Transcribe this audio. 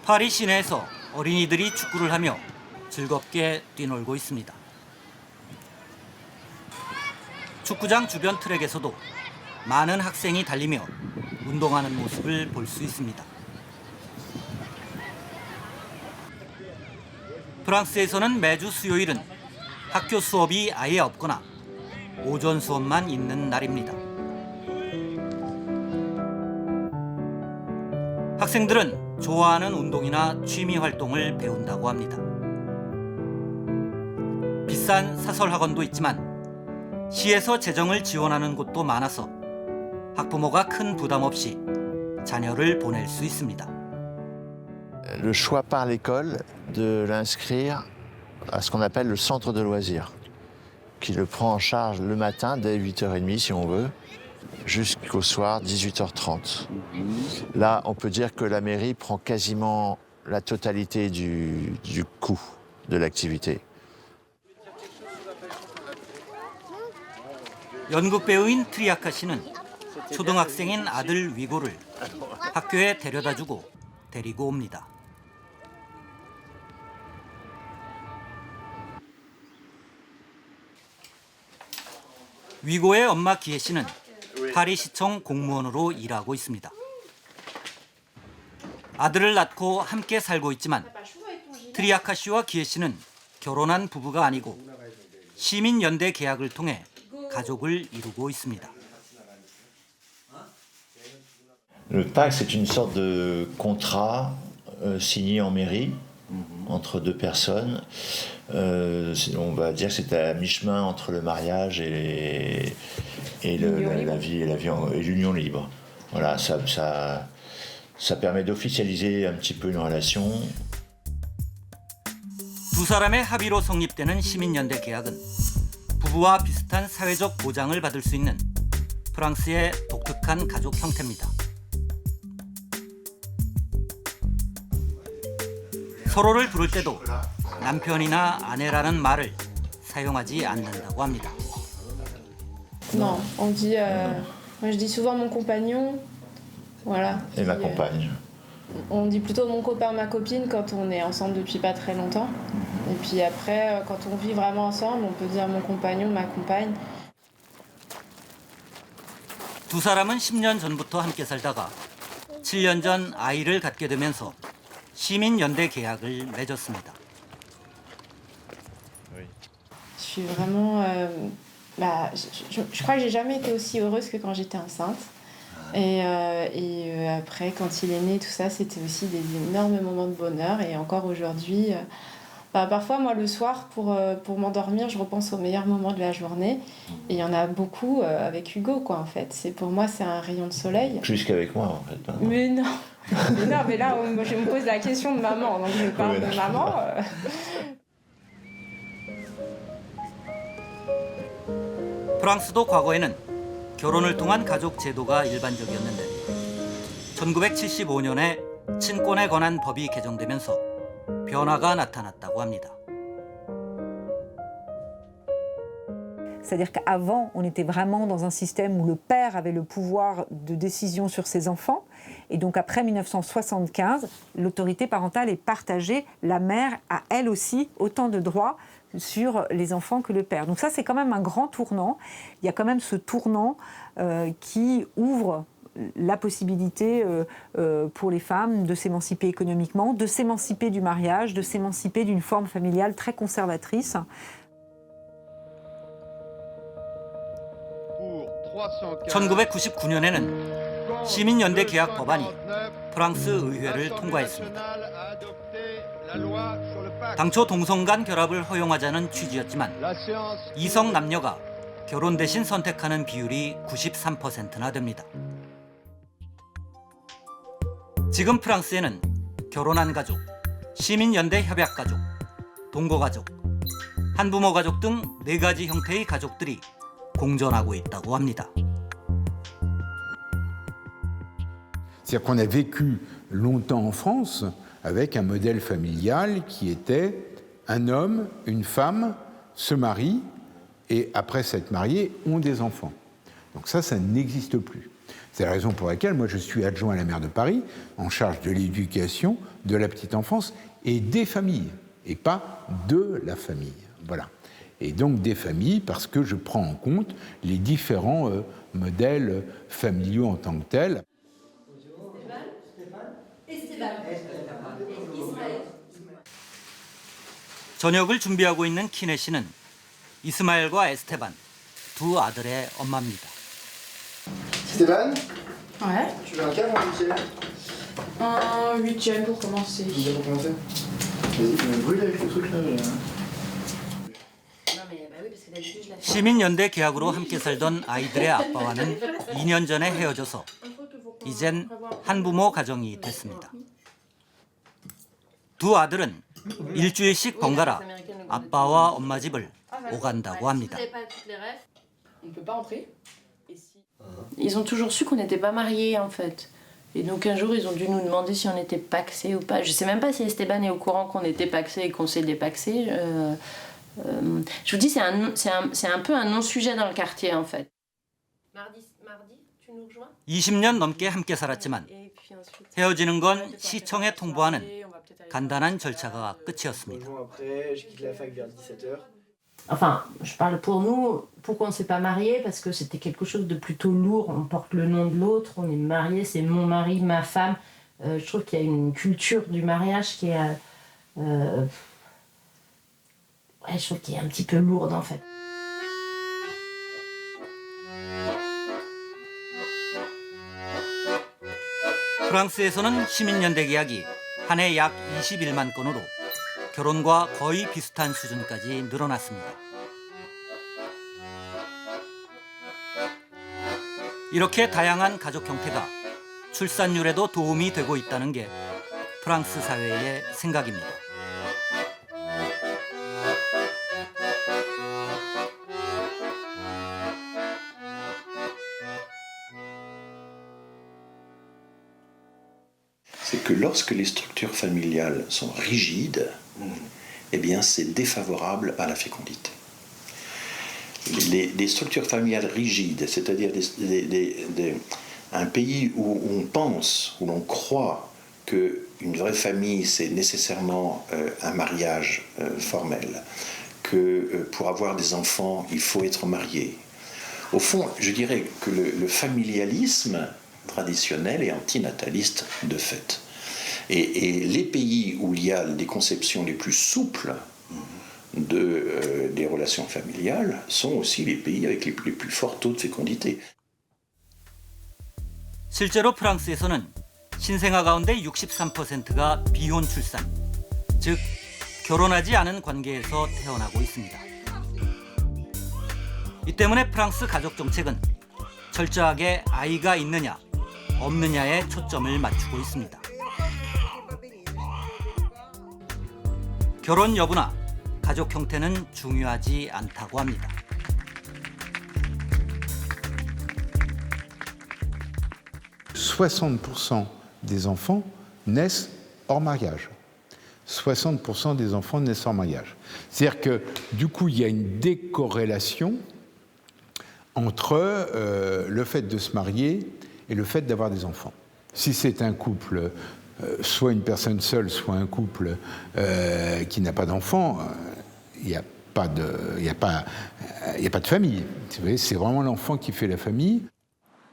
파리 시내에서 어린이들이 축구를 하며 즐겁게 뛰놀고 있습니다. 축구장 주변 트랙에서도 많은 학생이 달리며 운동하는 모습을 볼 수 있습니다. 프랑스에서는 매주 수요일은 학교 수업이 아예 없거나 오전 수업만 있는 날입니다. 학생들은 좋아하는 운동이나 취미 활동을 배운다고 합니다. 비싼 사설 학원도 있지만 시에서 재정을 지원하는 곳도 많아서 학부모가 큰 부담 없이 자녀를 보낼 수 있습니다. Le choix par l'école de l'inscrire à ce qu'on appelle le centre de loisirs, qui le prend en charge le matin dès 8h30 si on veut, jusqu'au soir 18h30. Là, on peut dire que la mairie prend quasiment la totalité du coût de l'activité. 연극 배우인 트리아카 씨는 초등학생인 아들 위고를 학교에 데려다주고 데리고 옵니다. 위고의 엄마 기혜 씨는 파리시청 공무원으로 일하고 있습니다. 아들을 낳고 함께 살고 있지만 트리아카 씨와 기혜 씨는 결혼한 부부가 아니고 시민연대 계약을 통해 가족을 이루고 있습니다. Le pacte, c'est une sorte de contrat signé en mairie entre deux personnes. On va dire que c'est à mi-chemin entre le mariage et la vie et l'union libre. Voilà, ça permet d'officialiser un petit peu une relation. 두 사람의 합의로 성립되는 시민연대 계약은 부부와 비슷한 사회적 보장을 받을 수 있는 프랑스의 독특한 가족 형태입니다. 서로를 부를 때도 남편이나 아내라는 말을 사용하지 않는다고 합니다. Non, on dit. Moi, je dis souvent mon compagnon. Voilà. Et ma compagne. On dit plutôt mon copain, ma copine quand on est ensemble depuis pas très longtemps. Et puis après, quand on vit vraiment ensemble, on peut dire mon compagnon, ma compagne. 두 사람은 10년 전부터 함께 살다가 7년 전 아이를 갖게 되면서 시민연대 계약을 맺었습니다. Je suis vraiment. Je crois que j'ai jamais été aussi heureuse que quand j'étais enceinte. Et après, quand il est né, tout ça, c'était aussi des énormes moments de bonheur. Et encore aujourd'hui, parfois, moi, le soir, pour m'endormir, je repense aux meilleurs moments de la journée. Et il y en a beaucoup avec Hugo, quoi, en fait. Pour moi, c'est un rayon de soleil. Plus qu'avec moi, en fait. Mais non. Mais là, je me pose la question de maman. Donc, je parle de maman. 프랑스도 과거에는 결혼을 통한 가족 제도가 일반적이었는데 1975년에 친권에 관한 법이 개정되면서 변화가 나타났다고 합니다. C'est-à-dire qu'avant, on était vraiment dans un système où le père avait le pouvoir de décision sur ses enfants. Et donc après 1975, l'autorité parentale est partagée. La mère a elle aussi autant de droits sur les enfants que le père. Donc ça, c'est quand même un grand tournant. Il y a quand même ce tournant qui ouvre la possibilité pour les femmes de s'émanciper économiquement, de s'émanciper du mariage, de s'émanciper d'une forme familiale très conservatrice. 1999년에는 시민연대 계약 법안이 프랑스 의회를 통과했습니다. 당초 동성 간 결합을 허용하자는 취지였지만 이성 남녀가 결혼 대신 선택하는 비율이 93%나 됩니다. 지금 프랑스에는 결혼한 가족, 시민연대 협약 가족, 동거가족, 한부모 가족 등 4가지 형태의 가족들이 공존하고 있다고 합니다. C'est-à-dire qu'on a vécu longtemps en France avec un modèle familial qui était un homme, une femme se marient et après s'être mariés ont des enfants. Donc ça n'existe plus. C'est la raison pour laquelle moi je suis adjoint à la maire de Paris, en charge de l'éducation, de la petite enfance et des familles, et pas de la famille. Voilà. Et donc des familles parce que je prends en compte les différents modèles familiaux en tant que tels. 저녁을 준비하고 있는 키네 씨는 이스마엘과 에스테반 두 아들의 엄마입니다. Stéphane, Ouais. tu veux un quart ou un huitième? Un 8e pour commencer. Déjà pour commencer. Vas-y, brûle avec le truc là. 시민연대 계약으로 함께 살던 아이들의 아빠와는 2년 전에 헤어져서 이젠 한부모 가정이 됐습니다. 두 아들은 일주일씩 번갈아 아빠와 엄마 집을 오간다고 합니다. Ils ont toujours su qu'on n'était pas mariés en fait. Et donc un jour ils ont dû nous demander si on était paxés ou pas. Je sais même pas si Esteban est au courant qu'on était paxés et qu'on s'est dépaxés. Je vous dis, c'est un peu un non-sujet dans le quartier en fait. Mardi, tu nous rejoins? 20년 넘게 함께 살았지만 헤어지는 건 시청에 통보하는 간단한 절차가 끝이었습니다. Après, je quitte la fac vers 17h. Enfin, je parle pour nous, pourquoi on ne s'est pas mariés? Parce que c'était quelque chose de plutôt lourd. On porte le nom de l'autre, on est mariés, c'est mon mari, ma femme. Je trouve qu'il y a une culture du mariage qui est... je trouve qu'il est un petit peu lourde en fait. 프랑스에서는 시민연대 계약이 한 해 약 21만 건으로 결혼과 거의 비슷한 수준까지 늘어났습니다. 이렇게 다양한 가족 형태가 출산율에도 도움이 되고 있다는 게 프랑스 사회의 생각입니다. C'est que lorsque les structures familiales sont rigides, eh bien c'est défavorable à la fécondité. Les structures familiales rigides, c'est-à-dire un pays où on pense, où l'on croit qu'une vraie famille c'est nécessairement un mariage formel, que pour avoir des enfants il faut être marié. Au fond, je dirais que le familialisme traditionnel et antinataliste de fait. Et les pays où il y a des conceptions les plus souples des relations familiales sont aussi les pays avec les plus forts taux de fécondité. 실제로 프랑스에서는 신생아 가운데 63%가 비혼 출산, 즉 결혼하지 않은 관계에서 태어나고 있습니다. 이 때문에 프랑스 가족 정책은 철저하게 아이가 있느냐, 없느냐에 초점을 맞추고 있습니다. 결혼 여부나 가족 형태는 중요하지 않다고 합니다. « 60% des enfants naissent hors mariage. 60% des enfants naissent hors mariage. C'est-à-dire que, du coup, il y a une décorrélation entre le fait de se marier et le fait d'avoir des enfants. Si c'est un couple, soit une personne seule, soit un couple qui n'a pas d'enfants, il n'y a pas de famille. C'est vraiment l'enfant qui fait la famille.